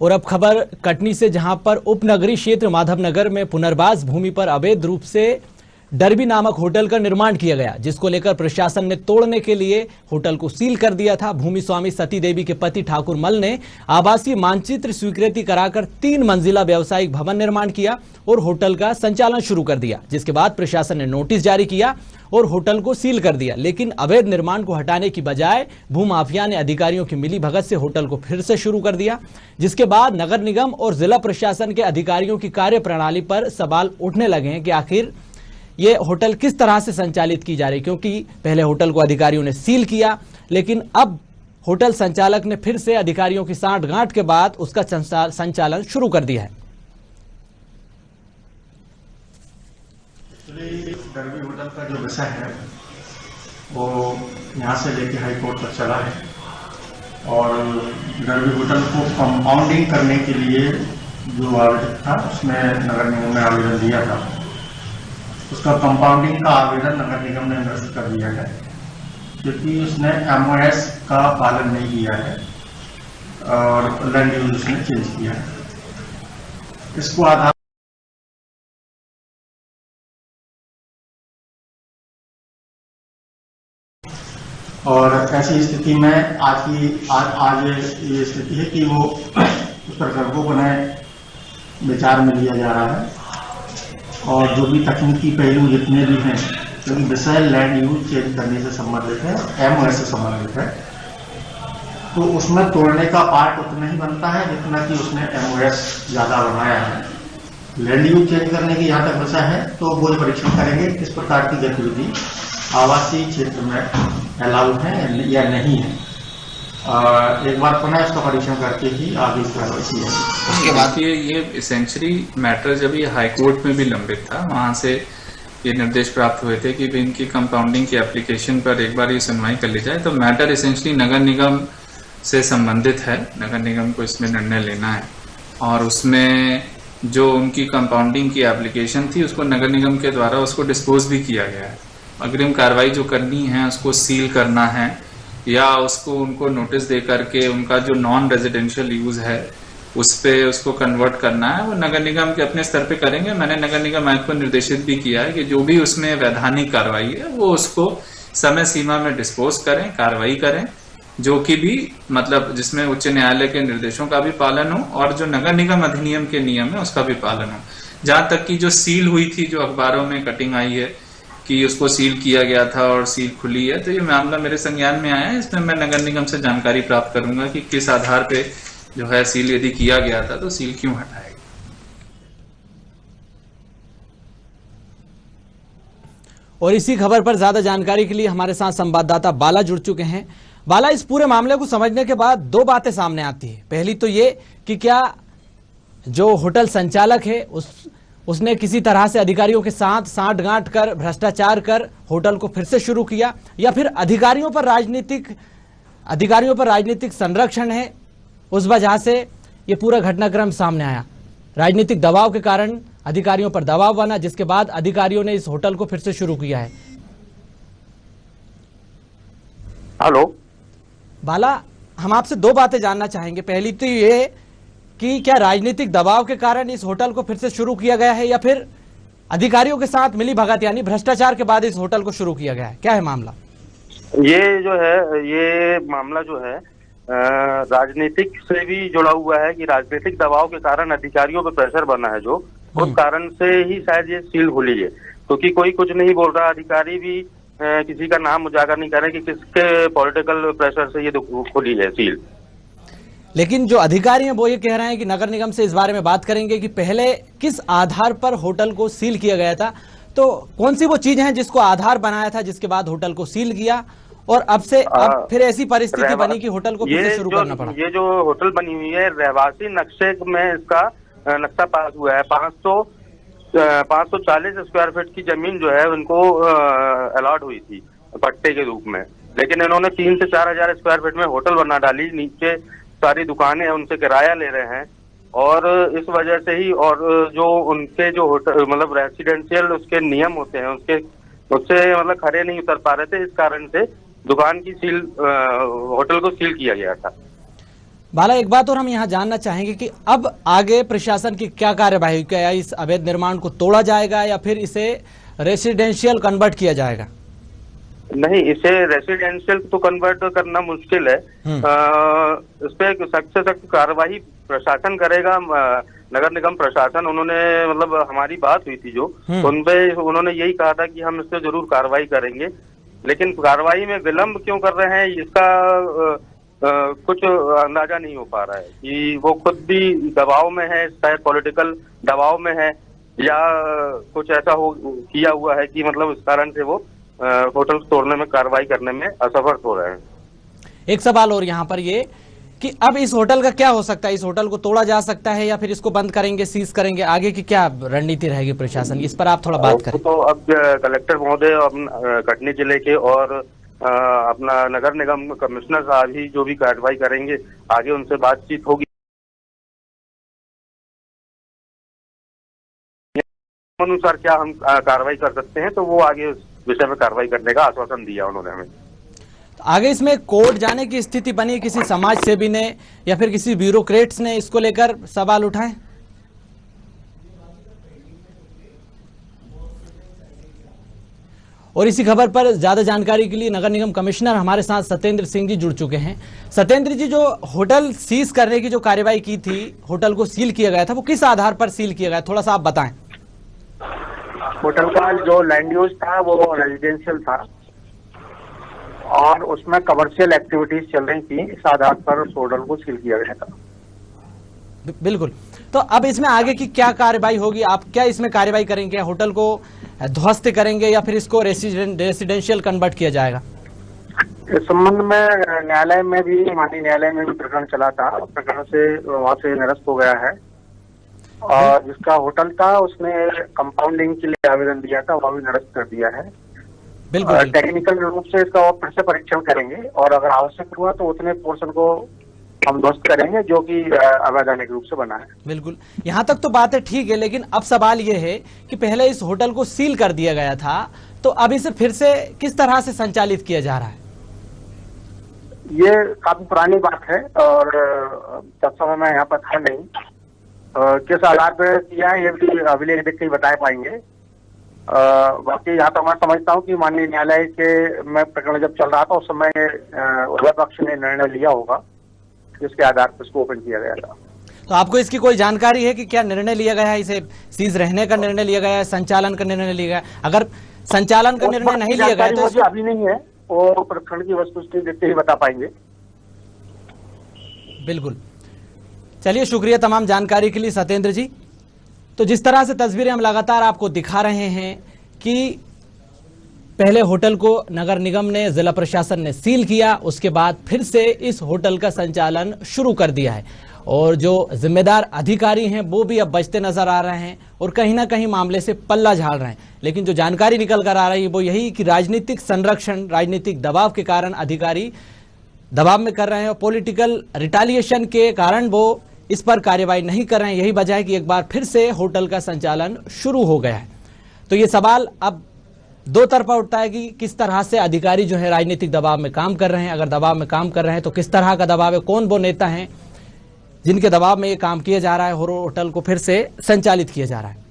और अब खबर कटनी से, जहां पर उपनगरीय क्षेत्र माधवनगर में पुनर्वास भूमि पर अवैध रूप से डरबी नामक होटल का निर्माण किया गया, जिसको लेकर प्रशासन ने तोड़ने के लिए होटल को सील कर दिया था। भूमि स्वामी सती देवी के पति ठाकुर मल ने आवासीय मानचित्र स्वीकृति कराकर 3 मंजिला व्यवसायिक भवन निर्माण किया और होटल का संचालन शुरू कर दिया, जिसके बाद प्रशासन ने नोटिस जारी किया और होटल को सील कर दिया। लेकिन अवैध निर्माण को हटाने की बजाय भूमाफिया ने अधिकारियों की मिलीभगत से होटल को फिर से शुरू कर दिया, जिसके बाद नगर निगम और जिला प्रशासन के अधिकारियों की कार्यप्रणाली पर सवाल उठने लगे हैं कि आखिर ये होटल किस तरह से संचालित की जा रही, क्योंकि पहले होटल को अधिकारियों ने सील किया, लेकिन अब होटल संचालक ने फिर से अधिकारियों की सांठगांठ के बाद उसका संचालन शुरू कर दिया है। डरबी होटल का जो विषय है वो यहाँ से लेके हाई कोर्ट तक चला है और डरबी होटल को कंपाउंडिंग करने के लिए जो आवेदन था उसमें नगर निगम ने आवेदन दिया था। उसका कंपाउंडिंग का आवेदन नगर निगम ने निरस्त कर दिया है क्योंकि उसने MOS का पालन नहीं किया है और लैंड यूज उसने चेंज किया है। इसको आधार और ऐसी स्थिति में आज ये स्थिति है कि वो उस प्रकार को बनाए विचार में लिया जा रहा है और जो भी तकनीकी पहलू जितने भी हैं, क्योंकि विषय लैंड यूज चेंज करने से संबंधित है, MOS से संबंधित है, तो उसमें तोड़ने का पार्ट उतना ही बनता है जितना कि उसने MOS ज्यादा बनाया है। लैंड यूज चेंज करने की यहाँ तक विषय है तो वो परीक्षण करेंगे किस प्रकार की गतिविधि आवासीय क्षेत्र में अलाउ है या नहीं है। एक बार पुनः इसका परीक्षण करके ही आगे कार्रवाई की जाएगी। उसके बाद ये इसेंशियली मैटर जब ये हाई कोर्ट में भी लंबित था, वहां से ये निर्देश प्राप्त हुए थे कि इनकी कंपाउंडिंग की एप्लीकेशन पर एक बार ये सुनवाई कर ली जाए। तो मैटर इसेंशियली नगर निगम से संबंधित है, नगर निगम को इसमें निर्णय लेना है और उसमें जो उनकी कंपाउंडिंग की एप्लीकेशन थी उसको नगर निगम के द्वारा उसको डिस्पोज भी किया गया है। अग्रिम कार्रवाई जो करनी है, उसको सील करना है या उसको उनको नोटिस दे करके उनका जो नॉन रेजिडेंशियल यूज है उस पे उसको कन्वर्ट करना है, वो नगर निगम के अपने स्तर पे करेंगे। मैंने नगर निगम आयुक्त को निर्देशित भी किया है कि जो भी उसमें वैधानिक कार्रवाई है वो उसको समय सीमा में डिस्पोज करें, कार्रवाई करें, जो कि भी मतलब जिसमें उच्च न्यायालय के निर्देशों का भी पालन हो और जो नगर निगम अधिनियम के नियम है उसका भी पालन हो। जहां तक की जो सील हुई थी, जो अखबारों में कटिंग आई है कि उसको सील किया गया था और सील खुली है, तो ये मामला मेरे संज्ञान में आया है। इसमें मैं नगर निगम से जानकारी प्राप्त करूंगा कि किस आधार पे जो है सील यदि किया गया था तो सील क्यों हटाया गया। और इसी खबर पर ज्यादा जानकारी के लिए हमारे साथ संवाददाता बाला जुड़ चुके हैं। बाला, इस पूरे मामले को समझने के बाद 2 बातें सामने आती है। पहली तो ये कि क्या जो होटल संचालक है उसने किसी तरह से अधिकारियों के साथ सांठगांठ कर भ्रष्टाचार कर होटल को फिर से शुरू किया, या फिर अधिकारियों पर राजनीतिक संरक्षण है, उस वजह से ये पूरा घटनाक्रम सामने आया। राजनीतिक दबाव के कारण अधिकारियों पर दबाव बना, जिसके बाद अधिकारियों ने इस होटल को फिर से शुरू किया है। हेलो बाला, हम आपसे 2 बातें जानना चाहेंगे। पहली तो ये कि क्या राजनीतिक दबाव के कारण इस होटल को फिर से शुरू किया गया है या फिर अधिकारियों के साथ मिलीभगत यानी भ्रष्टाचार के बाद इस होटल को शुरू किया गया है? क्या है मामला? ये मामला जो है राजनीतिक से भी जुड़ा हुआ है कि राजनीतिक दबाव के कारण अधिकारियों पर प्रेशर बना है, जो उस कारण से ही शायद ये सील खुली है, क्योंकि कोई कुछ नहीं बोल रहा, अधिकारी भी किसी का नाम उजागर नहीं कर रहे कि किसके पॉलिटिकल प्रेशर से ये खुली है सील। लेकिन जो अधिकारी हैं वो ये कह रहे हैं कि नगर निगम से इस बारे में बात करेंगे कि पहले किस आधार पर होटल को सील किया गया था, तो कौन सी वो चीज है जिसको आधार बनाया था जिसके बाद होटल को सील किया और अब फिर ऐसी परिस्थिति बनी कि होटल को फिर से शुरू करना पड़ा। ये जो होटल बनी हुई है रहवासी नक्शे में इसका नक्शा पास हुआ है। 540 स्क्वायर फीट की जमीन जो है उनको अलॉट हुई थी पट्टे के रूप में, लेकिन इन्होंने 3 से 4 हजार स्क्वायर फीट में होटल बना डाली। नीचे सारी दुकानें उनसे किराया ले रहे हैं और इस वजह से ही, और जो उनके जो होटल मतलब रेसिडेंशियल उसके नियम होते हैं उससे मतलब खरे नहीं उतर पा रहे थे, इस कारण से दुकान की सील होटल को सील किया गया था। बाला, एक बात और हम यहाँ जानना चाहेंगे कि अब आगे प्रशासन की क्या कार्यवाही, क्या इस अवैध निर्माण को तोड़ा जाएगा या फिर इसे रेसिडेंशियल कन्वर्ट किया जाएगा? नहीं, इसे रेसिडेंशियल तो कन्वर्ट करना मुश्किल है। इस पे सख्त से सख्त कार्रवाई प्रशासन करेगा। नगर निगम प्रशासन, उन्होंने मतलब हमारी बात हुई थी जो, उनपे उन्होंने यही कहा था कि हम इस पे जरूर कार्रवाई करेंगे, लेकिन कार्रवाई में विलंब क्यों कर रहे हैं इसका कुछ अंदाजा नहीं हो पा रहा है कि वो खुद भी दबाव में है, शायद पॉलिटिकल दबाव में है, या कुछ ऐसा किया हुआ है कि मतलब इस कारण से वो होटल तोड़ने में, कार्रवाई करने में असफल हो रहे हैं। एक सवाल और यहाँ पर ये कि अब इस होटल का क्या हो सकता है? इस होटल को तोड़ा जा सकता है या फिर इसको बंद करेंगे, सीज करेंगे? आगे की क्या रणनीति रहेगी प्रशासन की, इस पर आप थोड़ा बात करें। तो अब कलेक्टर महोदय कटनी जिले के और अपना नगर निगम कमिश्नर साहब ही जो भी कार्रवाई करेंगे, आगे उनसे बातचीत होगी, अनुसार क्या हम कार्रवाई कर सकते हैं, तो वो आगे उस विषय में कार्रवाई करने का आश्वासन दिया उन्होंने हमें। तो आगे इसमें कोर्ट जाने की स्थिति बनी, किसी समाज सेवी ने या फिर किसी ब्यूरोक्रेट्स ने इसको लेकर सवाल उठाए? और इसी खबर पर ज्यादा जानकारी के लिए नगर निगम कमिश्नर हमारे साथ सत्येंद्र सिंह जी जुड़ चुके हैं। सत्येंद्र जी, जो होटल सीज करने की जो कार्रवाई की थी, होटल को सील किया गया था, वो किस आधार पर सील किया गया, थोड़ा सा आप बताएं। होटल का जो लैंड यूज था वो रेजिडेंशियल था और उसमें कमर्शियल एक्टिविटीज चल रही थी, इस आधार पर उस होटल को सील किया गया था। बिल्कुल। तो अब इसमें आगे की क्या कार्रवाई होगी? आप क्या इसमें कार्रवाई करेंगे? होटल को ध्वस्त करेंगे या फिर इसको रेसिडेंशियल कन्वर्ट किया जाएगा? इस संबंध में न्यायालय में भी, माननीय न्यायालय में भी प्रकरण चला था, प्रकरण से वहां से निरस्त हो गया है। और जिसका होटल था उसने कंपाउंडिंग के लिए आवेदन दिया था, वह भी निरस्त कर दिया है। बिल्कुल। टेक्निकल रूप से इसका फिर से परीक्षण करेंगे और अगर आवश्यक हुआ तो उतने पोर्शन को हम ध्वस्त करेंगे जो कि अवैधानिक रूप से बना है। बिल्कुल, यहाँ तक तो बात है ठीक है, लेकिन अब सवाल ये है कि पहले इस होटल को सील कर दिया गया था, तो अब इसे फिर से किस तरह से संचालित किया जा रहा है? ये काफी पुरानी बात है और तब समय में यहाँ पर था नहीं, किस आधार पर किया है ये भी अभिलेख देख के बता पाएंगे। बाकी यहाँ तो मैं समझता हूँ कि माननीय न्यायालय के में प्रकरण जब चल रहा था उस समय उभय पक्ष ने निर्णय लिया होगा जिसके आधार पर इसको ओपन किया गया था। तो आपको इसकी कोई जानकारी है कि क्या निर्णय लिया गया है? इसे सीज रहने का निर्णय लिया गया है, संचालन का निर्णय लिया गया है? अगर संचालन का निर्णय नहीं लिया गया तो अभी नहीं है, वो प्रकरण की वस्तुस्थिति देखते ही बता पाएंगे। बिल्कुल, चलिए शुक्रिया तमाम जानकारी के लिए सत्येंद्र जी। तो जिस तरह से तस्वीरें हम लगातार आपको दिखा रहे हैं कि पहले होटल को नगर निगम ने, जिला प्रशासन ने सील किया, उसके बाद फिर से इस होटल का संचालन शुरू कर दिया है और जो जिम्मेदार अधिकारी हैं वो भी अब बचते नजर आ रहे हैं और कहीं ना कहीं मामले से पल्ला झाड़ रहे हैं। लेकिन जो जानकारी निकल कर आ रही है वो यही कि राजनीतिक संरक्षण, राजनीतिक दबाव के कारण अधिकारी दबाव में कर रहे हैं और पॉलिटिकल रिटालिएशन के कारण वो इस पर कार्रवाई नहीं कर रहे हैं। यही वजह है कि एक बार फिर से होटल का संचालन शुरू हो गया है। तो ये सवाल अब दो तरफा उठता है कि किस तरह से अधिकारी जो है राजनीतिक दबाव में काम कर रहे हैं। अगर दबाव में काम कर रहे हैं तो किस तरह का दबाव है, कौन वो नेता हैं जिनके दबाव में ये काम किया जा रहा है, होटल को फिर से संचालित किया जा रहा है।